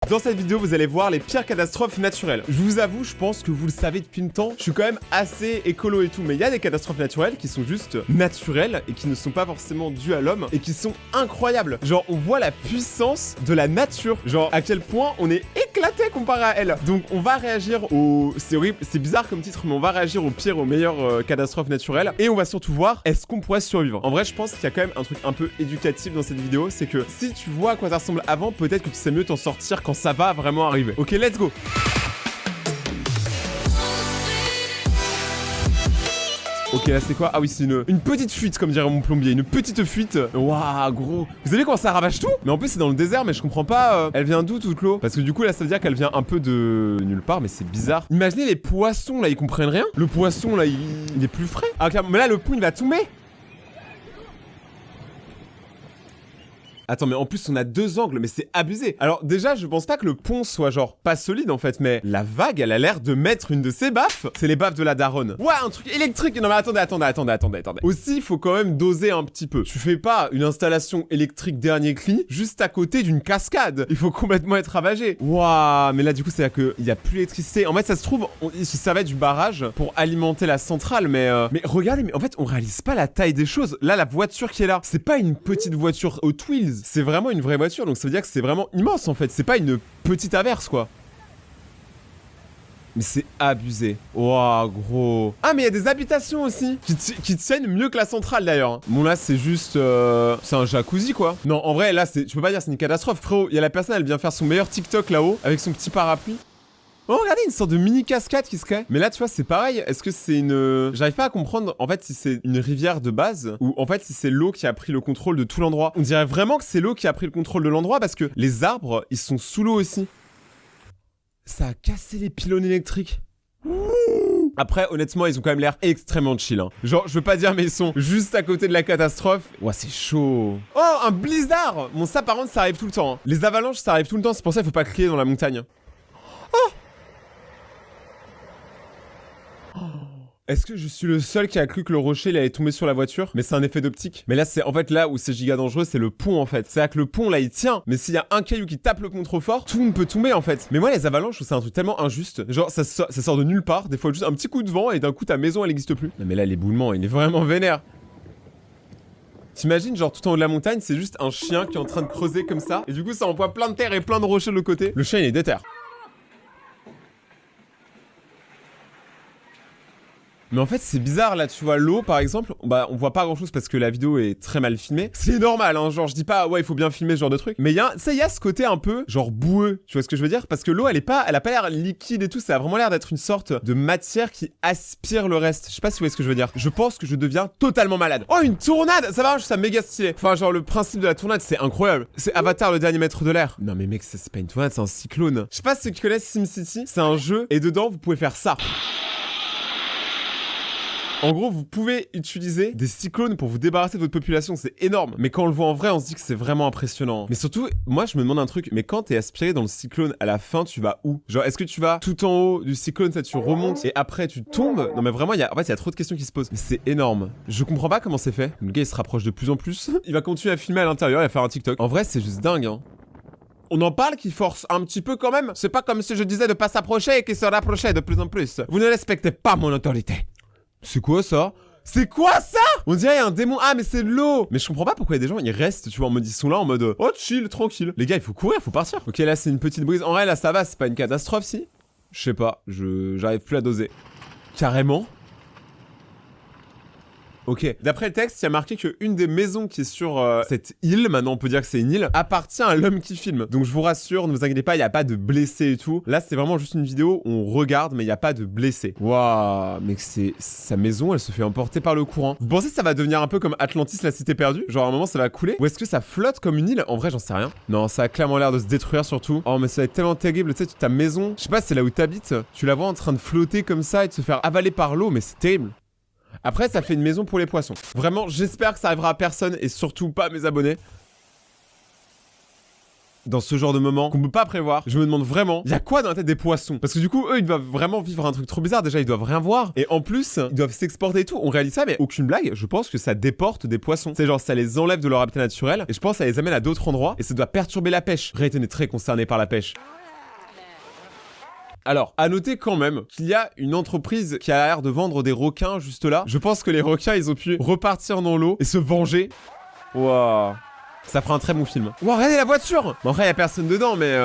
Dans cette vidéo, vous allez voir les pires catastrophes naturelles. Je vous avoue, je pense que vous le savez depuis le temps, je suis quand même assez écolo et tout, mais il y a des catastrophes naturelles qui sont juste naturelles et qui ne sont pas forcément dues à l'homme et qui sont incroyables. Genre, on voit la puissance de la nature. Genre, à quel point on est éclaté comparé à elle. Donc, on va réagir aux... C'est horrible, c'est bizarre comme titre, mais on va réagir aux pires, aux meilleures catastrophes naturelles. Et on va surtout voir, est-ce qu'on pourrait survivre? En vrai, je pense qu'il y a quand même un truc un peu éducatif dans cette vidéo, c'est que si tu vois à quoi ça ressemble avant, peut-être que tu sais mieux t'en sortir quand ça va vraiment arriver. Ok, let's go. Ok, là c'est quoi? Ah oui, c'est une petite fuite, comme dirait mon plombier. Une petite fuite. Waouh, gros. Vous savez comment ça ravage tout? Mais en plus, c'est dans le désert, mais je comprends pas. Elle vient d'où toute l'eau? Parce que du coup, là, ça veut dire qu'elle vient un peu de nulle part, mais c'est bizarre. Imaginez les poissons, là, ils comprennent rien. Le poisson, là, il est plus frais. Ah, ok, mais là, le pont, il va tomber. Attends, mais en plus, on a deux angles, mais c'est abusé. Alors, déjà, je pense pas que le pont soit genre pas solide en fait, mais la vague, elle a l'air de mettre une de ses baffes. C'est les baffes de la daronne. Ouais, un truc électrique. Non, mais attendez. Aussi, il faut quand même doser un petit peu. Tu fais pas une installation électrique dernier cri juste à côté d'une cascade. Il faut complètement être ravagé. Waouh, mais là, du coup, c'est là qu'il y a plus d'électricité. En fait, ça se trouve, il se servait du barrage pour alimenter la centrale, mais regardez, mais en fait, on réalise pas la taille des choses. Là, la voiture qui est là, c'est pas une petite voiture Hot Wheels. C'est vraiment une vraie voiture, donc ça veut dire que c'est vraiment immense en fait. C'est pas une petite averse quoi. Mais c'est abusé. Waouh, gros. Ah, mais il y a des habitations aussi qui tiennent mieux que la centrale d'ailleurs. Bon, là, c'est juste. C'est un jacuzzi quoi. Non, en vrai, là, tu peux pas dire c'est une catastrophe, frérot. Il y a la personne, elle vient faire son meilleur TikTok là-haut avec son petit parapluie. Oh, regardez, une sorte de mini cascade qui se crée. Mais là, tu vois, c'est pareil. Est-ce que c'est une... J'arrive pas à comprendre, en fait, si c'est une rivière de base ou, en fait, si c'est l'eau qui a pris le contrôle de tout l'endroit. On dirait vraiment que c'est l'eau qui a pris le contrôle de l'endroit parce que les arbres, ils sont sous l'eau aussi. Ça a cassé les pylônes électriques. Après, honnêtement, ils ont quand même l'air extrêmement chill. Hein. Genre, je veux pas dire, mais ils sont juste à côté de la catastrophe. Ouah, c'est chaud. Oh, un blizzard! Bon, ça, par contre, ça arrive tout le temps. Hein. Les avalanches, ça arrive tout le temps. C'est pour ça qu'il faut pas crier dans la montagne. Oh! Est-ce que je suis le seul qui a cru que le rocher il allait tomber sur la voiture? Mais c'est un effet d'optique. Mais là, c'est en fait là où c'est giga dangereux, c'est le pont en fait. C'est-à-dire que le pont là il tient, mais s'il y a un caillou qui tape le pont trop fort, tout ne peut tomber en fait. Mais moi, les avalanches, c'est un truc tellement injuste. Genre, ça sort de nulle part. Des fois, juste un petit coup de vent et d'un coup, ta maison elle n'existe plus. Non, mais là, l'éboulement, il est vraiment vénère. T'imagines, genre tout en haut de la montagne, c'est juste un chien qui est en train de creuser comme ça. Et du coup, ça envoie plein de terre et plein de rochers de l'autre côté. Le chien, il est déter. Mais en fait, c'est bizarre, là, tu vois, l'eau, par exemple, bah, on voit pas grand-chose parce que la vidéo est très mal filmée. C'est normal, hein, genre, je dis pas, ouais, il faut bien filmer ce genre de truc. Mais il y a ce côté un peu, genre, boueux, tu vois ce que je veux dire? Parce que l'eau, elle a pas l'air liquide et tout, ça a vraiment l'air d'être une sorte de matière qui aspire le reste. Je sais pas si vous voyez ce que je veux dire. Je pense que je deviens totalement malade. Oh, une tornade! Ça va, je trouve ça méga stylé. Enfin, genre, le principe de la tornade, c'est incroyable. C'est Avatar, le dernier maître de l'air. Non, mais mec, c'est pas une tornade, c'est un cyclone. Je sais pas si ceux qui connaissent SimCity, c'est un jeu, et dedans, vous pouvez faire ça. En gros, vous pouvez utiliser des cyclones pour vous débarrasser de votre population, c'est énorme. Mais quand on le voit en vrai, on se dit que c'est vraiment impressionnant. Mais surtout, moi, je me demande un truc, mais quand t'es aspiré dans le cyclone, à la fin, tu vas où? Genre, est-ce que tu vas tout en haut du cyclone, ça, tu remontes, et après, tu tombes? Non, mais vraiment, en fait, il y a trop de questions qui se posent. Mais c'est énorme. Je comprends pas comment c'est fait. Le gars, il se rapproche de plus en plus. Il va continuer à filmer à l'intérieur et à faire un TikTok. En vrai, c'est juste dingue, hein. On en parle qui force un petit peu quand même. C'est pas comme si je disais de pas s'approcher et qu'il se rapprochait de plus en plus. Vous ne respectez pas mon autorité. C'est quoi ça? C'est quoi ça? On dirait un démon. Ah, mais c'est de l'eau. Mais je comprends pas pourquoi il y a des gens, ils restent, tu vois, en mode, ils sont là en mode, oh, chill, tranquille. Les gars, il faut courir, faut partir. Ok, là, c'est une petite brise. En vrai, là, ça va, c'est pas une catastrophe, si? Je sais pas, j'arrive plus à doser. Carrément? Ok, d'après le texte, il y a marqué qu'une des maisons qui est sur cette île, maintenant on peut dire que c'est une île, appartient à l'homme qui filme. Donc je vous rassure, ne vous inquiétez pas, il n'y a pas de blessés et tout. Là, c'est vraiment juste une vidéo où on regarde, mais il n'y a pas de blessés. Waouh, mec, sa maison, elle se fait emporter par le courant. Vous pensez que ça va devenir un peu comme Atlantis, la cité perdue? Genre à un moment, ça va couler? Ou est-ce que ça flotte comme une île? En vrai, j'en sais rien. Non, ça a clairement l'air de se détruire surtout. Oh, mais ça va être tellement terrible, tu sais, ta maison, je sais pas, c'est là où t'habites, tu la vois en train de flotter comme ça et de se faire avaler par l'eau, mais c'est terrible. Après, ça fait une maison pour les poissons. Vraiment, j'espère que ça arrivera à personne et surtout pas à mes abonnés. dans ce genre de moment qu'on peut pas prévoir, je me demande vraiment, il y a quoi dans la tête des poissons? Parce que du coup, eux, ils doivent vraiment vivre un truc trop bizarre. Déjà, ils doivent rien voir. Et en plus, ils doivent s'exporter et tout. On réalise ça, mais aucune blague. Je pense que ça déporte des poissons. C'est genre, ça les enlève de leur habitat naturel. Et je pense que ça les amène à d'autres endroits. Et ça doit perturber la pêche. Rayton est très concerné par la pêche. Alors, à noter quand même qu'il y a une entreprise qui a l'air de vendre des requins juste là. Je pense que les requins, ils ont pu repartir dans l'eau et se venger. Waouh. Ça fera un très bon film. Wow, regardez la voiture! Bon, après, y a personne dedans, mais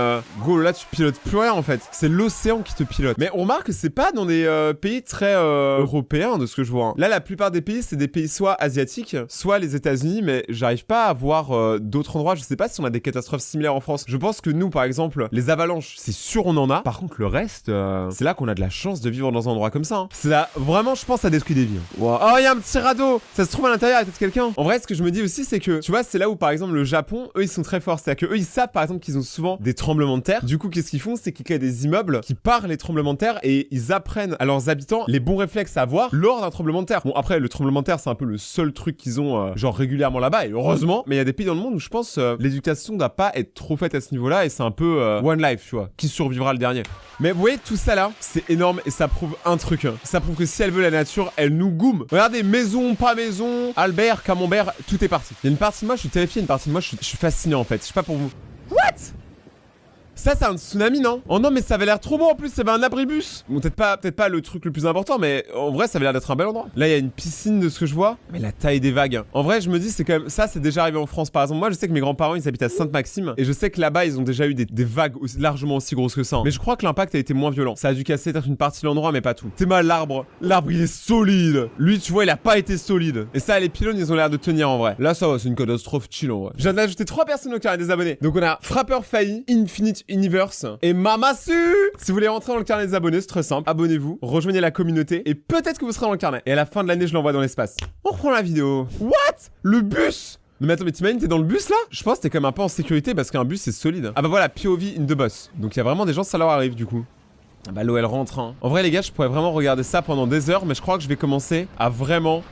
go, là, tu pilotes plus rien, en fait. C'est l'océan qui te pilote. Mais on remarque que c'est pas dans des pays très européens, de ce que je vois. Hein. Là, la plupart des pays, c'est des pays soit asiatiques, soit les États-Unis, mais j'arrive pas à voir d'autres endroits. Je sais pas si on a des catastrophes similaires en France. Je pense que nous, par exemple, les avalanches, c'est sûr on en a. Par contre, le reste, c'est là qu'on a de la chance de vivre dans un endroit comme ça. Hein. C'est là, vraiment, je pense, ça détruit des vies. Hein. Wow. Oh, y a un petit radeau! Ça se trouve à l'intérieur, il y a peut-être quelqu'un. En vrai, ce que je me dis aussi, c'est que, tu vois, c'est là où, par exemple, le Japon, eux, ils sont très forts. C'est-à-dire qu'eux, ils savent, par exemple, qu'ils ont souvent des tremblements de terre. Du coup, qu'est-ce qu'ils font? C'est qu'ils créent des immeubles qui, par les tremblements de terre, et ils apprennent à leurs habitants les bons réflexes à avoir lors d'un tremblement de terre. Bon, après, le tremblement de terre, c'est un peu le seul truc qu'ils ont, genre, régulièrement là-bas, et heureusement. Mais il y a des pays dans le monde où je pense l'éducation doit pas être trop faite à ce niveau-là, et c'est un peu one life, tu vois. Qui survivra le dernier? Mais vous voyez, tout ça là, c'est énorme, et ça prouve un truc. Hein. Ça prouve que si elle veut la nature, elle nous goume. Regardez, maison, pas maison, Albert, Camembert, tout est parti. Il y a une partie de moi, je suis terrifié, une partie de moi, je suis fasciné en fait. Je sais pas pour vous. What? Ça, c'est un tsunami, non? Oh non, mais ça avait l'air trop beau en plus, ça avait un abribus. Bon, peut-être pas le truc le plus important, mais en vrai, ça avait l'air d'être un bel endroit. Là, il y a une piscine de ce que je vois. Mais la taille des vagues. En vrai, je me dis, c'est quand même. Ça, c'est déjà arrivé en France, par exemple. Moi, je sais que mes grands-parents, ils habitent à Sainte-Maxime. Et je sais que là-bas, ils ont déjà eu des vagues largement aussi grosses que ça. Hein. Mais je crois que l'impact a été moins violent. Ça a dû casser peut-être une partie de l'endroit, mais pas tout. C'est mal, l'arbre. L'arbre, il est solide. Lui, tu vois, il a pas été solide. Et ça, les pylônes, ils ont l'air de tenir en vrai. Là, ça va, c'est une catastrophe chill en vrai. Je viens d'ajouter 3 personnes au carnet des abonnés. Donc, on a Frappeur Failli, Infinite Universe. Et Mamassu! Si vous voulez rentrer dans le carnet des abonnés, c'est très simple. Abonnez-vous, rejoignez la communauté et peut-être que vous serez dans le carnet. Et à la fin de l'année, je l'envoie dans l'espace. On reprend la vidéo. What? Le bus? Mais attends, mais t'imagines, t'es dans le bus là? Je pense que t'es quand même un peu en sécurité parce qu'un bus c'est solide. Ah bah voilà, POV in the bus. Donc il y a vraiment des gens, ça leur arrive du coup. Ah bah l'eau elle rentre. Hein. En vrai, les gars, je pourrais vraiment regarder ça pendant des heures, mais je crois que je vais commencer à vraiment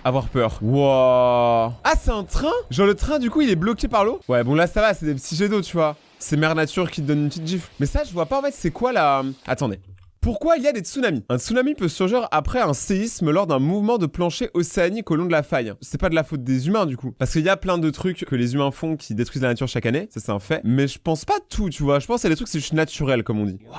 avoir peur. Wouah. Ah, c'est un train? Genre le train du coup il est bloqué par l'eau? Ouais, bon là ça va, c'est des petits jets d'eau, tu vois. C'est Mère Nature qui te donne une petite gifle. Mais ça, je vois pas en fait, c'est quoi la... Attendez. Pourquoi il y a des tsunamis? Un tsunami peut surgir après un séisme lors d'un mouvement de plancher océanique au long de la faille. C'est pas de la faute des humains du coup. Parce qu'il y a plein de trucs que les humains font qui détruisent la nature chaque année. Ça, c'est un fait. Mais je pense pas tout, tu vois. Je pense qu'il y a des trucs, c'est juste naturel, comme on dit. Waouh.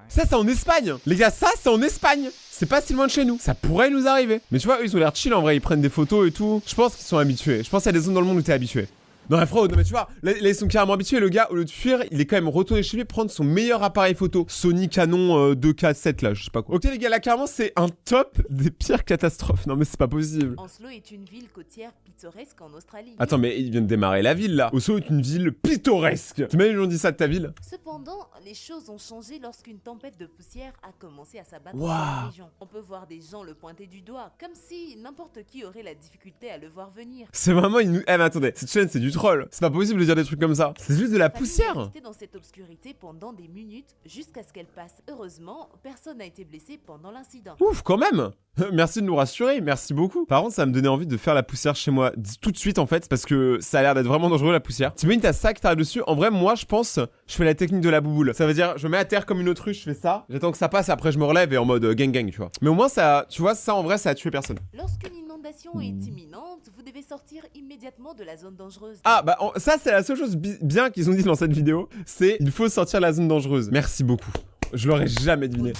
Ça, c'est en Espagne. Les gars, ça, c'est en Espagne. C'est pas si loin de chez nous. Ça pourrait nous arriver. Mais tu vois, eux, ils ont l'air chill en vrai. Ils prennent des photos et tout. Je pense qu'ils sont habitués. Je pense qu'il y a des zones dans le monde où t'es habitué. Non, mais frérot, non, mais tu vois, là, ils sont carrément habitués. Le gars, au lieu de fuir, il est quand même retourné chez lui prendre son meilleur appareil photo. Sony Canon 2K7, là, je sais pas quoi. Ok, les gars, là, carrément, c'est un top des pires catastrophes. Non, mais c'est pas possible. Oslo est une ville côtière pittoresque en Australie. Attends, mais il vient de démarrer la ville, là. Oslo est une ville pittoresque. T'imagines, ils ont dit ça de ta ville? Cependant, les choses ont changé lorsqu'une tempête de poussière a commencé à s'abattre Wow. dans la région. On peut voir des gens le pointer du doigt, comme si n'importe qui aurait la difficulté à le voir venir. C'est vraiment une... Eh, mais attendez, cette chaîne, c'est du troll. C'est pas possible de dire des trucs comme ça. C'est juste de la La famille est poussière. restée dans cette obscurité pendant des minutes jusqu'à ce qu'elle passe. Heureusement, personne n'a été blessé pendant l'incident. Ouf, quand même. Merci de nous rassurer, merci beaucoup. Par contre, ça me donnait envie de faire la poussière chez moi tout de suite en fait, parce que ça a l'air d'être vraiment dangereux la poussière. T'imagines, t'as ça que t'as dessus. En vrai, moi, je pense, je fais la technique de la bouboule. Ça veut dire, je me mets à terre comme une autruche, je fais ça, j'attends que ça passe, après je me relève et en mode gang gang, tu vois. Mais au moins, ça, tu vois, ça en vrai, ça a tué personne. Lorsqu'une inondation est imminente, vous devez sortir immédiatement de la zone dangereuse. Ah, bah, ça, c'est la seule chose bien qu'ils ont dit dans cette vidéo, c'est il faut sortir de la zone dangereuse. Merci beaucoup. Je l'aurais jamais deviné.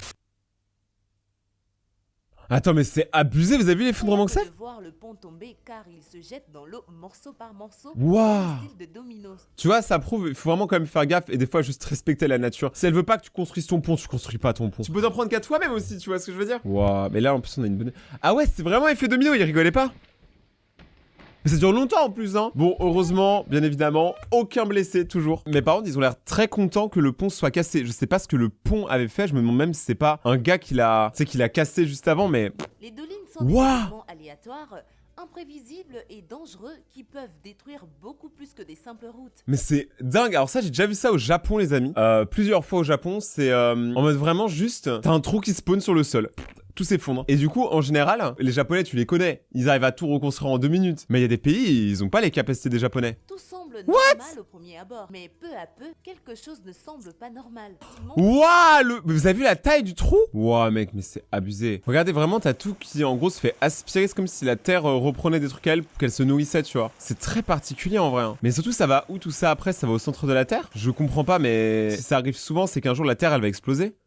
Attends, mais c'est abusé, vous avez vu l'effondrement que c'est? De voir le pont tomber car il se jette dans l'eau morceau par morceau. Waouh. Style de dominos. Tu vois, ça prouve, il faut vraiment quand même faire gaffe et des fois juste respecter la nature. Si elle veut pas que tu construises ton pont, tu construis pas ton pont. Tu peux t'en prendre qu'à toi-même aussi, tu vois ce que je veux dire? Waouh, mais là en plus on a une bonne... Ah ouais, c'est vraiment effet domino, il rigolait pas. Mais ça dure longtemps en plus, hein. Bon, heureusement, bien évidemment, aucun blessé, toujours. Mes parents, ils ont l'air très contents que le pont soit cassé. Je sais pas ce que le pont avait fait, je me demande même si c'est pas un gars qui l'a... Tu sais, qui l'a cassé juste avant, mais... Les dolines sont des événements aléatoires, imprévisibles et dangereux qui peuvent détruire beaucoup plus que des simples routes. Mais c'est dingue. Alors ça, j'ai déjà vu ça au Japon, les amis. Plusieurs fois au Japon, c'est en mode vraiment juste... T'as un trou qui spawn sur le sol. tout s'effondre. Et du coup, en général, les Japonais, tu les connais. Ils arrivent à tout reconstruire en 2 minutes. Mais il y a des pays, ils ont pas les capacités des Japonais. Tout semble normal au premier abord, mais peu à peu, quelque chose ne semble pas normal. Ouah, vous avez vu la taille du trou? Ouah, mec, mais c'est abusé. Regardez, vraiment, t'as tout qui, en gros, se fait aspirer. C'est comme si la Terre reprenait des trucs à elle pour qu'elle se nourrissait, tu vois. C'est très particulier, en vrai. Hein. Mais surtout, ça va où tout ça après? Ça va au centre de la Terre? Je comprends pas, mais si ça arrive souvent, c'est qu'un jour, la Terre, elle va exploser.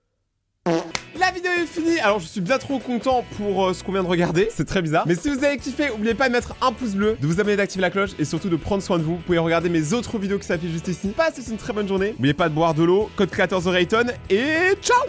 La vidéo est finie, alors je suis bien trop content pour ce qu'on vient de regarder, c'est très bizarre. Mais si vous avez kiffé, n'oubliez pas de mettre un pouce bleu, de vous abonner, d'activer la cloche et surtout de prendre soin de vous. Vous pouvez regarder mes autres vidéos qui s'affichent juste ici. Passez une très bonne journée, n'oubliez pas de boire de l'eau, code créateur TheRayton et ciao.